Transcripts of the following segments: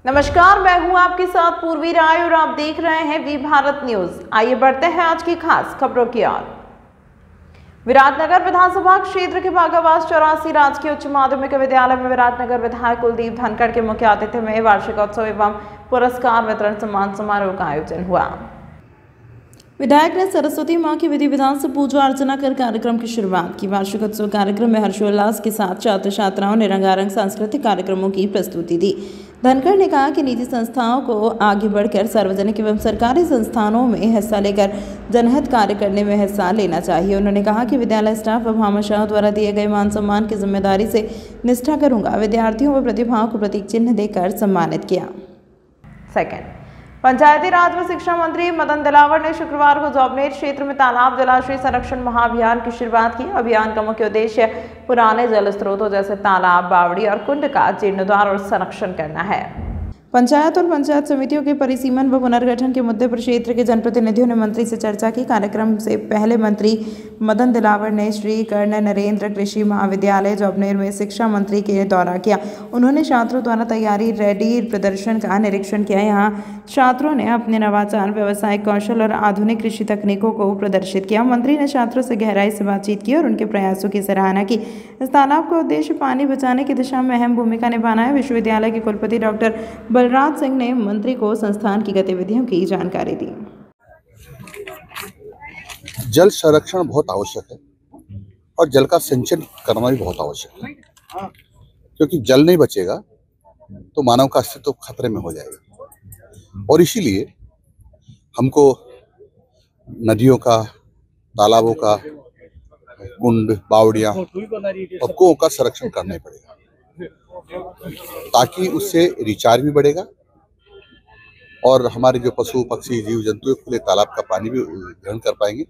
नमस्कार, मैं हूं आपके साथ पूर्वी राय और आप देख रहे हैं वी भारत न्यूज। आइए बढ़ते हैं आज की खास खबरों की ओर। विराटनगर विधानसभा क्षेत्र के भागावास 84 राजकीय उच्च माध्यमिक विद्यालय में विराटनगर विधायक कुलदीप धनखड़ के मुख्य आतिथ्य में वार्षिकोत्सव एवं पुरस्कार वितरण सम्मान समारोह का आयोजन हुआ। विधायक ने सरस्वती मां की विधि विधान से पूजा अर्चना कर कार्यक्रम की शुरुआत की। वार्षिकोत्सव कार्यक्रम में हर्षोल्लास के साथ छात्र छात्राओं ने रंगारंग सांस्कृतिक कार्यक्रमों की प्रस्तुति दी। धनखड़ ने कहा कि निजी संस्थाओं को आगे बढ़कर सार्वजनिक एवं सरकारी संस्थानों में हिस्सा लेकर जनहित कार्य करने में हिस्सा लेना चाहिए। उन्होंने कहा कि विद्यालय स्टाफ व भामाशाहों द्वारा दिए गए मान सम्मान की जिम्मेदारी से निष्ठा करूंगा। विद्यार्थियों व प्रतिभाओं को प्रतीक चिन्ह देकर सम्मानित किया। सेकंड, पंचायती राज व शिक्षा मंत्री मदन दिलावर ने शुक्रवार को जोबनेर क्षेत्र में तालाब जलाशय संरक्षण महाअभियान की शुरुआत की। अभियान का मुख्य उद्देश्य पुराने जल स्रोतों जैसे तालाब, बावड़ी और कुंड का जीर्णोद्धार और संरक्षण करना है। पंचायत और पंचायत समितियों के परिसीमन व पुनर्गठन के मुद्दे पर क्षेत्र के जनप्रतिनिधियों ने मंत्री से चर्चा की। कार्यक्रम से पहले मंत्री मदन दिलावर ने श्री कर्ण नरेंद्र कृषि महाविद्यालय जोबनेर में शिक्षा मंत्री के दौरा किया। उन्होंने छात्रों द्वारा तैयारी रेडी प्रदर्शन का निरीक्षण किया। यहाँ छात्रों ने अपने नवाचार, व्यावसायिक कौशल और आधुनिक कृषि तकनीकों को प्रदर्शित किया। मंत्री ने छात्रों से गहराई से बातचीत की और उनके प्रयासों की सराहना की। इस तालाब का उद्देश्य पानी बचाने की दिशा में अहम भूमिका निभाना है। विश्वविद्यालय के कुलपति डॉक्टर बलराज सिंह ने मंत्री को संस्थान की गतिविधियों की जानकारी दी। जल संरक्षण बहुत आवश्यक है और जल का संचयन करना भी बहुत आवश्यक है, क्योंकि जल नहीं बचेगा तो मानव का अस्तित्व खतरे में हो जाएगा। और इसीलिए हमको नदियों का, तालाबों का, कुंड, बावड़ियां और कुओं का संरक्षण करना ही पड़ेगा, ताकि उससे रिचार्ज भी बढ़ेगा और हमारे जो पशु पक्षी जीव जंतु खुले तालाब का पानी भी ग्रहण कर पाएंगे।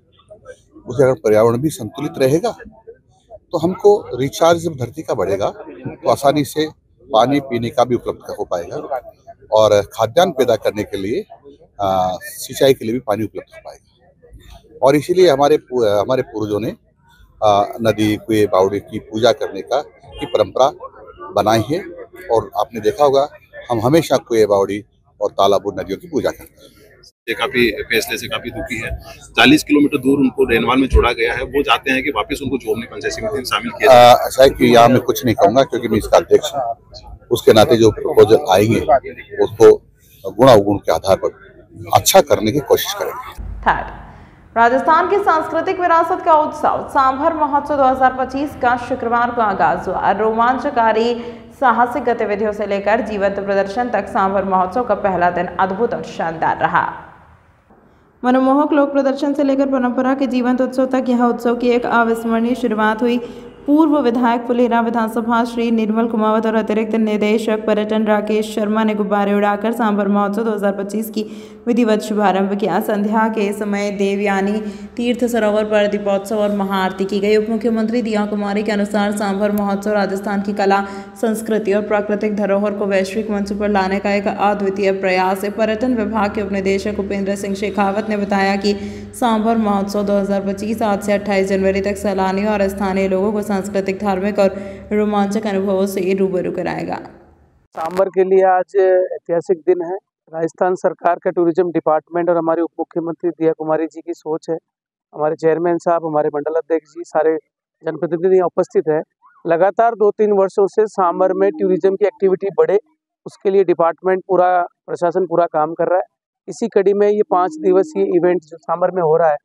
उससे अगर पर्यावरण भी संतुलित रहेगा तो हमको रिचार्ज जब धरती का बढ़ेगा तो आसानी से पानी पीने का भी उपलब्ध हो पाएगा और खाद्यान्न पैदा करने के लिए, सिंचाई के लिए भी पानी उपलब्ध हो पाएगा। और इसीलिए हमारे पूर्वजों ने नदी, कुएं, बावड़ी की पूजा करने की परंपरा बनाई है। और आपने देखा होगा हम हमेशा कुएं, बावड़ी और तालाबों, नदियों की पूजा करते हैं। ये काफी फैसले से काफी दुखी है। 40 किलोमीटर दूर उनको रेनवाल में जोड़ा गया है। वो चाहते हैं कि वापस उनको जोबनेर पंचायत समिति में शामिल किया जाए। ऐसा है कि यहाँ मैं कुछ नहीं कहूँगा, क्योंकि मैं इसका अध्यक्ष हूँ। उसके नाते जो प्रपोजल आएंगे उसको गुणावगुण के आधार पर अच्छा करने की कोशिश करेंगे। थर्ड, राजस्थान की सांस्कृतिक विरासत का उत्सव सांभर महोत्सव 2025 का शुक्रवार को आगाज हुआ। रोमांचकारी साहसिक गतिविधियों से लेकर जीवंत प्रदर्शन तक सांभर महोत्सव का पहला दिन अद्भुत और शानदार रहा। मनमोहक लोक प्रदर्शन से लेकर परंपरा के जीवंत उत्सव तक यह उत्सव की एक अविस्मरणीय शुरुआत हुई। पूर्व विधायक फुलेरा विधानसभा श्री निर्मल कुमावत और अतिरिक्त निदेशक पर्यटन राकेश शर्मा ने गुब्बारे उड़ाकर सांभर महोत्सव 2025 की विधिवत शुभारंभ किया। संध्या के समय देवयानी तीर्थ सरोवर पर दीपोत्सव और महाआरती की गई। उप मुख्यमंत्री दिया कुमारी के अनुसार सांभर महोत्सव राजस्थान की कला, संस्कृति और प्राकृतिक धरोहर को वैश्विक मंच पर लाने का एक अद्वितीय प्रयास है। पर्यटन विभाग के उपनिदेशक उपेंद्र सिंह शेखावत ने बताया कि सांभर महोत्सव 2025 आज से 28 जनवरी तक सैलानियों और स्थानीय लोगों को सांस्कृतिक, धार्मिक और रोमांचक अनुभवों से रूबरू कराएगा। सांभर के लिए आज ऐतिहासिक दिन है। राजस्थान सरकार का टूरिज्म डिपार्टमेंट और हमारे उप मुख्यमंत्री दिया कुमारी जी की सोच है, हमारे चेयरमैन साहब, हमारे मंडल अध्यक्ष जी, सारे जनप्रतिनिधि यहाँ उपस्थित है। लगातार 2-3 वर्षों से सांभर में टूरिज्म की एक्टिविटी बढ़े, उसके लिए डिपार्टमेंट पूरा, प्रशासन पूरा काम कर रहा है। इसी कड़ी में ये 5 दिवसीय इवेंट जो सांभर में हो रहा है,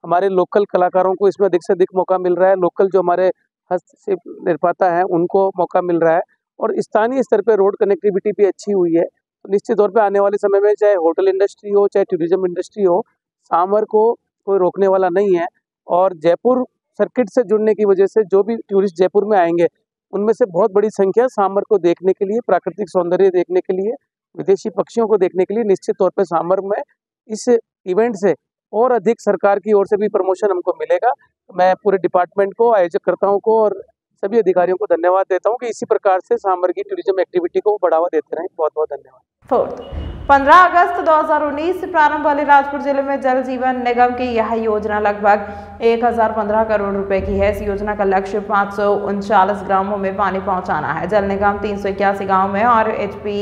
हमारे लोकल कलाकारों को इसमें अधिक से अधिक मौका मिल रहा है। लोकल जो हमारे हस्तशिल्प निर्माता हैं उनको मौका मिल रहा है और स्थानीय स्तर पे रोड कनेक्टिविटी भी अच्छी हुई है। तो निश्चित तौर पे आने वाले समय में चाहे होटल इंडस्ट्री हो, चाहे टूरिज्म इंडस्ट्री हो, सांभर को कोई रोकने वाला नहीं है। और जयपुर सर्किट से जुड़ने की वजह से जो भी टूरिस्ट जयपुर में आएंगे उनमें से बहुत बड़ी संख्या सांभर को देखने के लिए, प्राकृतिक सौंदर्य देखने के लिए, विदेशी पक्षियों को देखने के लिए निश्चित तौर पर सांभर में इस इवेंट से और अधिक सरकार की ओर से भी प्रमोशन हमको मिलेगा। मैं पूरे डिपार्टमेंट को, आयोजक कर्ताओं को और सभी अधिकारियों को धन्यवाद देता हूं कि इसी प्रकार से सांभर की टूरिज्म एक्टिविटी को बढ़ावा देते रहें। बहुत बहुत धन्यवाद। फोर्थ, 15 अगस्त 2019 से प्रारंभ वाली राजपुर जिले में जल जीवन निगम की यह योजना लगभग 1015 करोड़ रुपए की है। इस योजना का लक्ष्य 539 ग्रामों में पानी पहुंचाना है। जल निगम 381 गाँव में और HP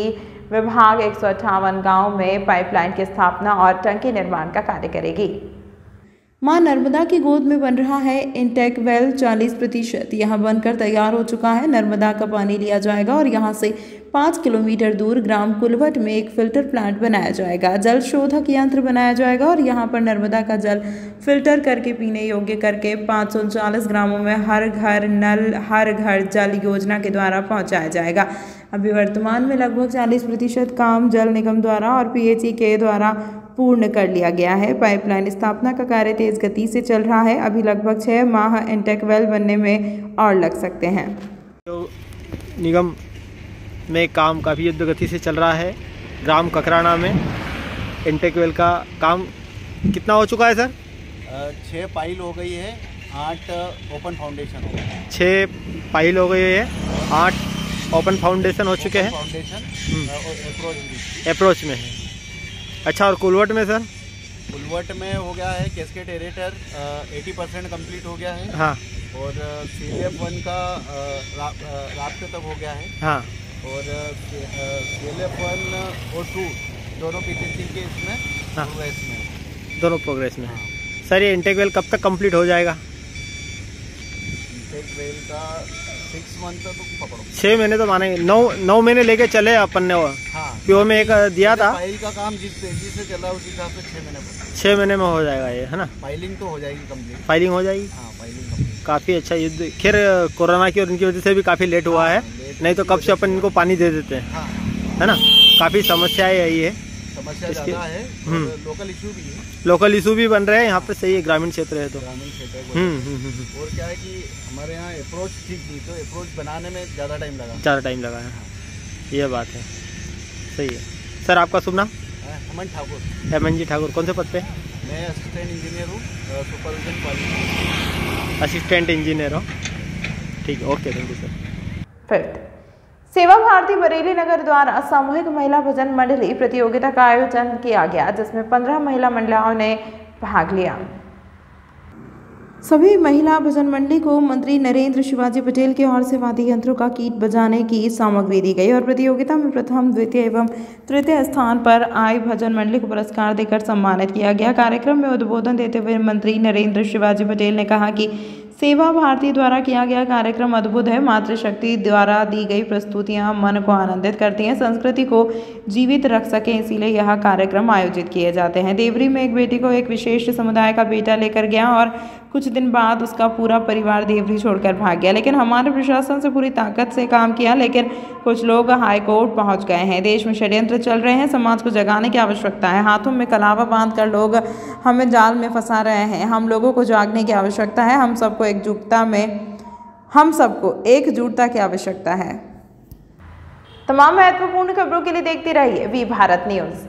विभाग 158 गाँव में पाइपलाइन की स्थापना और टंकी निर्माण का कार्य करेगी। मां नर्मदा की गोद में बन रहा है इंटेक वेल 40%। यहां बनकर तैयार हो चुका है। नर्मदा का पानी लिया जाएगा और यहां से 5 किलोमीटर दूर ग्राम कुलवट में एक फिल्टर प्लांट बनाया जाएगा। जल शोधक यंत्र बनाया जाएगा और यहां पर नर्मदा का जल फिल्टर करके पीने योग्य करके 539 ग्रामों में हर घर नल हर घर जल योजना के द्वारा पहुंचाया जाएगा। अभी वर्तमान में लगभग 40% काम जल निगम द्वारा और PHE के द्वारा पूर्ण कर लिया गया है। पाइपलाइन स्थापना का कार्य तेज गति से चल रहा है। अभी लगभग 6 माह इंटेक वेल बनने में और लग सकते हैं। तो निगम में काम काफ़ी युद्ध गति से चल रहा है। ग्राम ककराना में इंटेक वेल का काम कितना हो चुका है सर? 6 पाइल हो गई है, 8 ओपन फाउंडेशन हो गए। 6 पाइल हो गई है, 8 ओपन फाउंडेशन हो चुके हैं। अप्रोच में है। अच्छा, और कुलवट में सर? कुलवट में हो गया है कैस्केड एरेटर 80% कंप्लीट हो गया है। हाँ। और CLF1 का रात तक हो गया है। हाँ। और CLF1 और 2 दोनों PCC के इसमें प्रोग्रेस में, दोनों प्रोग्रेस में। सर ये इंटेक वेल कब तक कंप्लीट हो जाएगा? इंटेक वेल का 6 मंथ तो पकड़ो, 6 महीने तो मानेंगे। 9 महीने लेके चले अपन ने। हाँ, पीओ में एक दिया था। फाइल का काम जिस तेजी से चला उस हिसाब से 6 महीने में हो जाएगा ये, है ना? फाइलिंग तो हो जाएगी कंप्लीट। फाइलिंग हो जाएगी। हाँ, फाइलिंग कंप्लीट। काफ़ी अच्छा युद्ध। खैर कोरोना की और इनकी वजह से भी काफ़ी लेट हुआ है, नहीं तो कब से अपन इनको पानी दे देते हैं। हाँ, है ना? काफ़ी समस्याएं आई है, समस्या ज़्यादा है। लोकल इशू भी है, लोकल इशू भी बन रहे हैं यहाँ पे। सही है, ग्रामीण क्षेत्र है तो। ग्रामीण क्षेत्र और क्या है कि हमारे यहाँ अप्रोच ठीक नहीं, तो अप्रोच बनाने में ज़्यादा टाइम लगा है। ये बात है, सही है। सर आपका शुभ नाम? अमन ठाकुर। अमन जी ठाकुर, कौन से पद पे? मैं असिस्टेंट इंजीनियर हूँ, सुपरविजन क्वालिटी असिस्टेंट इंजीनियर हो। ठीक है, okay, thank you sir. Fifth, सेवा भारती बरेली नगर द्वारा सामूहिक महिला भजन मंडली प्रतियोगिता का आयोजन किया गया, जिसमें 15 महिला महिलाओं ने भाग लिया। सभी महिला भजन मंडली को मंत्री नरेंद्र शिवाजी पटेल की ओर से वाद्य यंत्रों का कीट बजाने की सामग्री दी गई और प्रतियोगिता में प्रथम, द्वितीय एवं तृतीय स्थान पर आई भजन मंडली को पुरस्कार देकर सम्मानित किया गया। कार्यक्रम में उद्बोधन देते हुए मंत्री नरेंद्र शिवाजी पटेल ने कहा कि सेवा भारती द्वारा किया गया कार्यक्रम अद्भुत है। मातृशक्ति द्वारा दी गई प्रस्तुतियां मन को आनंदित करती हैं, संस्कृति को जीवित रख सकें, इसीलिए यह कार्यक्रम आयोजित किए जाते हैं। देवरी में एक बेटी को एक विशेष समुदाय का बेटा लेकर गया और कुछ दिन बाद उसका पूरा परिवार देवरी छोड़कर भाग गया, लेकिन हमारे प्रशासन से पूरी ताकत से काम किया, लेकिन कुछ लोग हाई कोर्ट पहुंच गए हैं। देश में षड्यंत्र चल रहे हैं, समाज को जगाने की आवश्यकता है। हाथों में कलावा बांधकर लोग हमें जाल में फंसा रहे हैं। हम लोगों को जागने की आवश्यकता है। हम सबको एकजुटता की आवश्यकता है। तमाम महत्वपूर्ण खबरों के लिए देखते रहिए वी भारत न्यूज़।